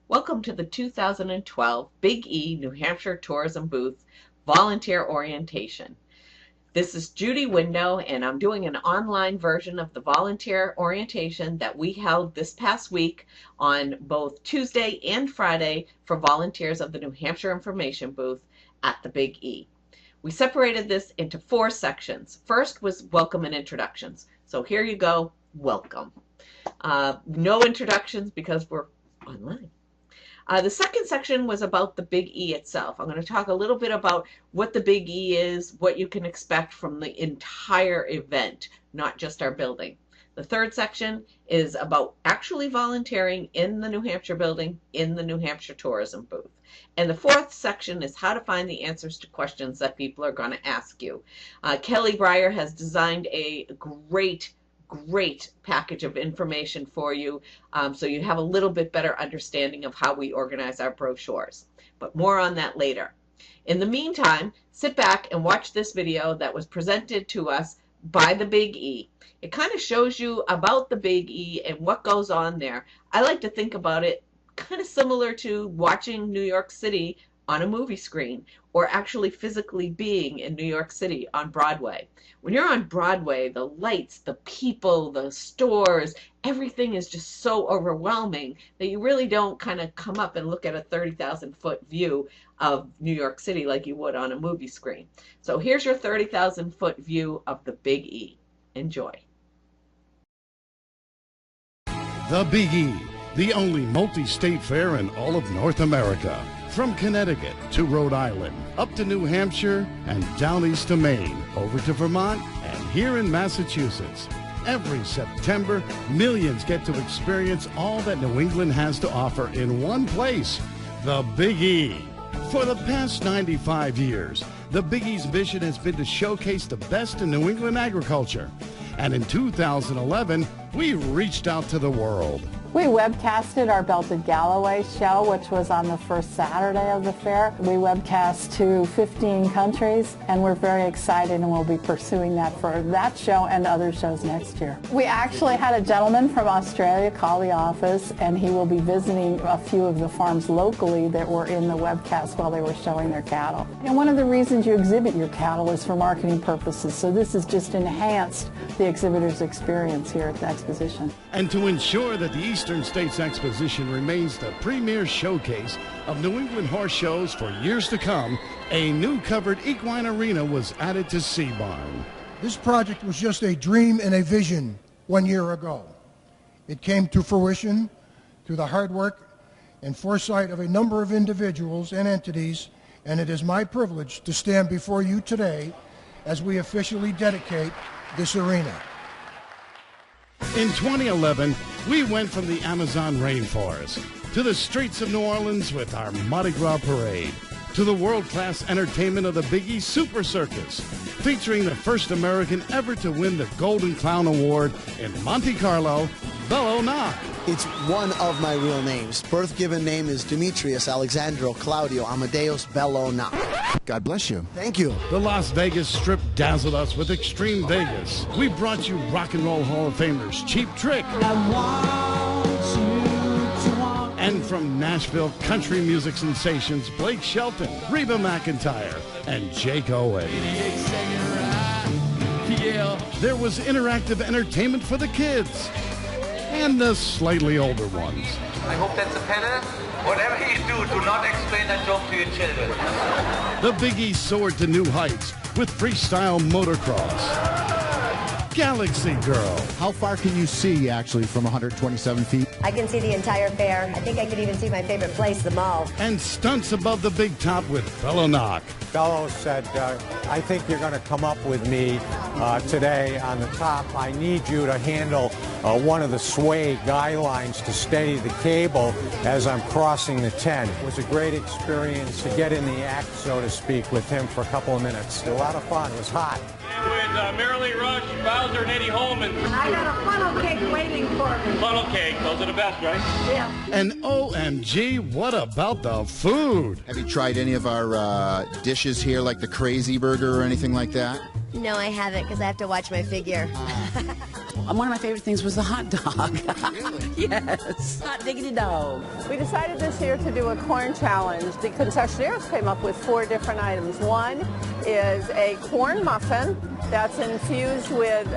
Welcome to the 2012 Big E New Hampshire Tourism Booth Volunteer Orientation. This is Judy Window, and I'm doing an online version of the volunteer orientation that we held this past week on both Tuesday and Friday for volunteers of the New Hampshire Information Booth at the Big E. We separated this into 4 sections. First was welcome and introductions. So here you go, welcome. No introductions because we're online. The second section was about the Big E itself. I'm going to talk a little bit about what the Big E is, what you can expect from the entire event, not just our building. The third section is about actually volunteering in the New Hampshire building, in the New Hampshire tourism booth. And the fourth section is how to find the answers to questions that people are going to ask you. Kelly Breyer has designed a great package of information for you, so you have a little bit better understanding of how we organize our brochures. But more on that later. In the meantime, sit back and watch this video that was presented to us by the Big E. It kind of shows you about the Big E and what goes on there. I like to think about it kind of similar to watching New York City on a movie screen, or actually physically being in New York City on Broadway. When you're on Broadway, the lights, the people, the stores, everything is just so overwhelming that you really don't kind of come up and look at a 30,000-foot view of New York City like you would on a movie screen. So here's your 30,000-foot view of the Big E. Enjoy. The Big E, the only multi-state fair in all of North America. From Connecticut to Rhode Island, up to New Hampshire, and down east to Maine, over to Vermont, and here in Massachusetts. Every September, millions get to experience all that New England has to offer in one place, the Big E. For the past 95 years, the Big E's mission has been to showcase the best in New England agriculture. And in 2011, we reached out to the world. We webcasted our Belted Galloway show, which was on the first Saturday of the fair. We webcast to 15 countries, and we're very excited, and we'll be pursuing that for that show and other shows next year. We actually had a gentleman from Australia call the office, and he will be visiting a few of the farms locally that were in the webcast while they were showing their cattle. And one of the reasons you exhibit your cattle is for marketing purposes, so this has just enhanced the exhibitor's experience here at the exposition. And to ensure that the Eastern States Exposition remains the premier showcase of New England horse shows for years to come, a new covered equine arena was added to Sea Barn. This project was just a dream and a vision 1 year ago. It came to fruition through the hard work and foresight of a number of individuals and entities, and it is my privilege to stand before you today as we officially dedicate this arena. In 2011, we went from the Amazon rainforest to the streets of New Orleans with our Mardi Gras parade, to the world-class entertainment of the Big E Super Circus, featuring the first American ever to win the Golden Clown Award in Monte Carlo, Bello Knock. It's one of my real names. Birth given name is Demetrius Alexandro Claudio Amadeus Bello Knock. God bless you. Thank you. The Las Vegas Strip dazzled us with Extreme Vegas. We brought you Rock and Roll Hall of Famers Cheap Trick. And from Nashville, country music sensations Blake Shelton, Reba McEntire, and Jake Owen. There was interactive entertainment for the kids and the slightly older ones. I hope that's a pattern. Whatever you do not explain that joke to your children. The Big E soared to new heights with freestyle motocross. Galaxy Girl. How far can you see, actually, from 127 feet? I can see the entire fair. I think I could even see my favorite place, the mall. And stunts above the big top with Bello Knock. Bello said, I think you're going to come up with me today on the top. I need you to handle one of the sway guy lines to steady the cable as I'm crossing the 10. It was a great experience to get in the act, so to speak, with him for a couple of minutes. A lot of fun. It was hot. With Marilee Rush, Bowser, and Eddie Holman. I got a funnel cake waiting for me. Funnel cake, those are the best, right? Yeah. And OMG, what about the food? Have you tried any of our dishes here, like the Crazy Burger or anything like that? No, I haven't, because I have to watch my figure. One of my favorite things was the hot dog. Really? Yes, hot diggity dog. We decided this year to do a corn challenge. The concessionaires came up with 4 different items. One is a corn muffin that's infused with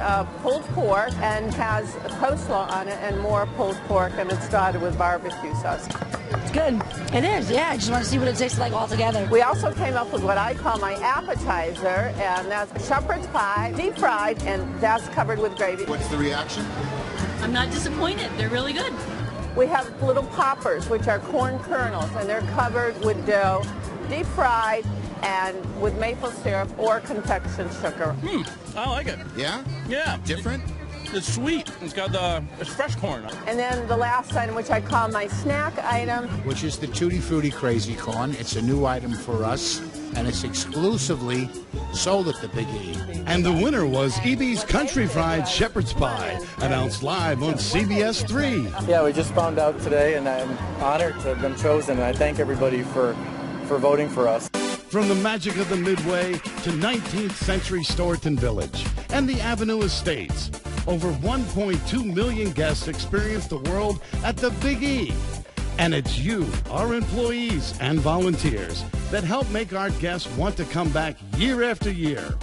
pulled pork and has coleslaw on it and more pulled pork, and it's dotted with barbecue sauce. It's good. It is, yeah. I just want to see what it tastes like all together. We also came up with what I call my appetizer, and that's shepherd's pie, deep fried, and that's covered with gravy. What's the reaction? I'm not disappointed. They're really good. We have little poppers, which are corn kernels, and they're covered with dough, deep fried, and with maple syrup or confection sugar. I like it. Yeah? Yeah. Different? It's sweet. It's got it's fresh corn. And then the last item, which I call my snack item, which is the Tutti Frutti Crazy Corn. It's a new item for us, and it's exclusively sold at the Big E. And the winner was EB's Country Fried Shepherd's Pie, announced live on CBS 3. Yeah, we just found out today, and I'm honored to have been chosen, and I thank everybody for voting for us. From the magic of the Midway to 19th century Storeton Village and the Avenue Estates, over 1.2 million guests experience the world at the Big E. And it's you, our employees and volunteers, that help make our guests want to come back year after year.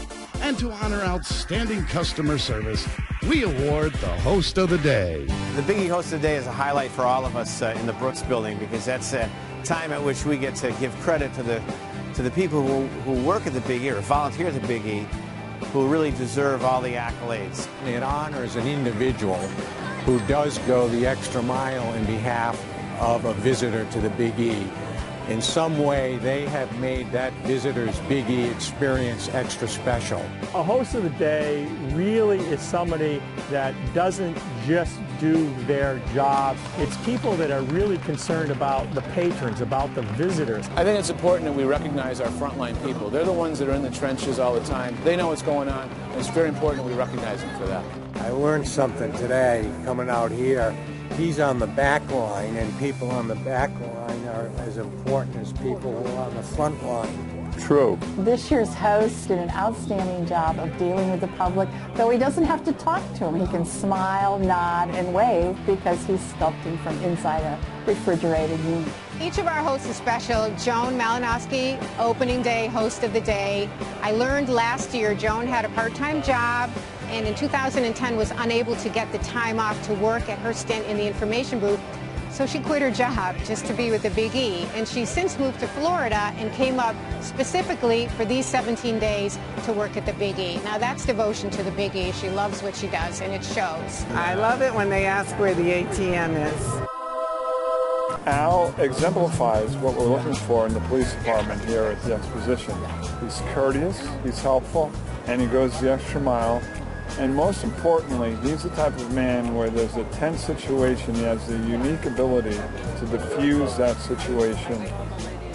And to honor outstanding customer service, we award the Host of the Day. The Big E Host of the Day is a highlight for all of us in the Brooks building, because that's a time at which we get to give credit to the people who work at the Big E or volunteer at the Big E, who really deserve all the accolades. It honors an individual who does go the extra mile in behalf of a visitor to the Big E. In some way, they have made that visitor's Big E experience extra special. A host of the day really is somebody that doesn't just do their job. It's people that are really concerned about the patrons, about the visitors. I think it's important that we recognize our frontline people. They're the ones that are in the trenches all the time. They know what's going on, and it's very important that we recognize them for that. I learned something today coming out here. He's on the back line, and people on the back line are as important as people who are on the front line. True. this year's host did an outstanding job of dealing with the public, though he doesn't have to talk to them. He can smile, nod, and wave because he's sculpting from inside a refrigerated unit. Each of our hosts is special. Joan Malinowski, opening day, host of the day. I learned last year Joan had a part-time job, and in 2010 was unable to get the time off to work at her stint in the information booth. So she quit her job just to be with the Big E, and she's since moved to Florida and came up specifically for these 17 days to work at the Big E. Now that's devotion to the Big E. She loves what she does, and it shows. I love it when they ask where the ATM is. Al exemplifies what we're looking for in the police department here at the Exposition. He's courteous, he's helpful, and he goes the extra mile. And most importantly, he's the type of man where there's a tense situation, he has the unique ability to diffuse that situation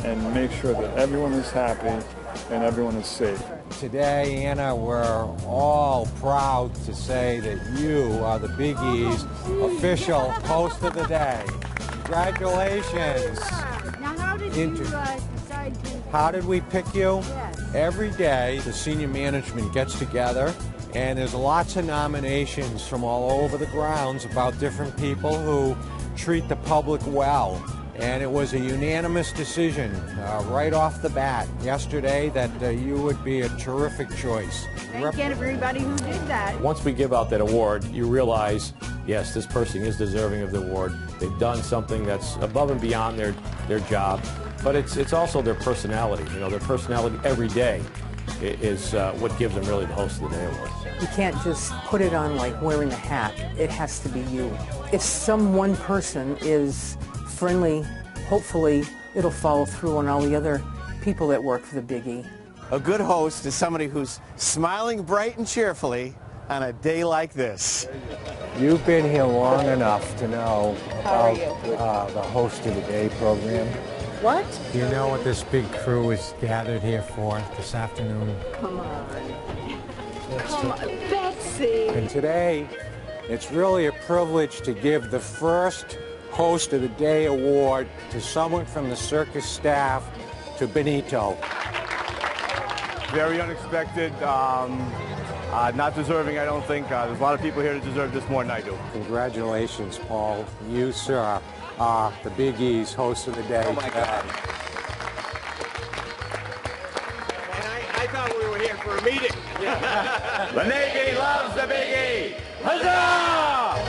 and make sure that everyone is happy and everyone is safe. Today, Anna, we're all proud to say that you are the Big E's official host of the day. Congratulations. Now, how did you decide to... How did we pick you? Yes. Every day, the senior management gets together, and there's lots of nominations from all over the grounds about different people who treat the public well. And it was a unanimous decision right off the bat yesterday that you would be a terrific choice. Thank everybody who did that. Once we give out that award, you realize, yes, this person is deserving of the award. They've done something that's above and beyond their job, but it's also their personality. You know, their personality every day is what gives them really the Host of the Day award. You can't just put it on like wearing a hat. It has to be you. If some one person is friendly, hopefully it'll follow through on all the other people that work for the Big E. A good host is somebody who's smiling bright and cheerfully on a day like this. You've been here long enough to know about the Host of the Day program. What? Do you know what this big crew is gathered here for this afternoon? Come on. Come on, Betsy. And today, it's really a privilege to give the first Host of the Day award to someone from the circus staff, to Benito. Very unexpected. Not deserving, I don't think. There's a lot of people here that deserve this more than I do. Congratulations, Paul. You, sir, are the Big E's host of the day. Oh, my God. I thought we were here for a meeting. The Navy loves the Big E. Huzzah!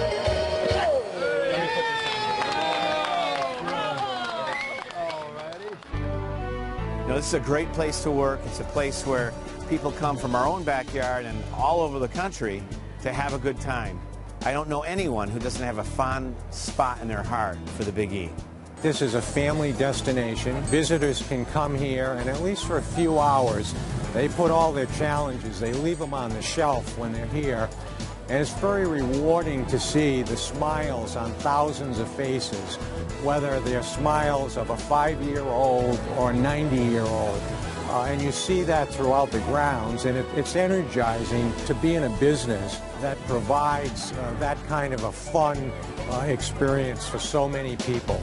You know, this is a great place to work. It's a place where people come from our own backyard and all over the country to have a good time. I don't know anyone who doesn't have a fond spot in their heart for the Big E. This is a family destination. Visitors can come here, and at least for a few hours, they put all their challenges, they leave them on the shelf when they're here. And it's very rewarding to see the smiles on thousands of faces, whether they're smiles of a 5-year-old or a 90-year-old. And you see that throughout the grounds, and it's energizing to be in a business that provides that kind of a fun experience for so many people.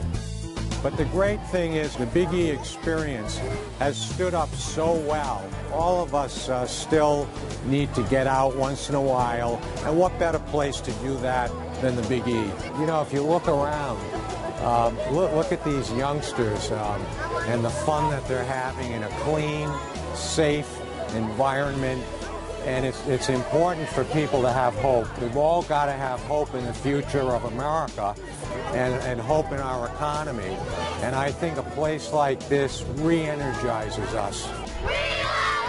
But the great thing is the Big E experience has stood up so well. All of us still need to get out once in a while, and what better place to do that than the Big E? You know, if you look around, look at these youngsters and the fun that they're having in a clean, safe environment. And it's important for people to have hope. We've all got to have hope in the future of America and hope in our economy. And I think a place like this re-energizes us. We love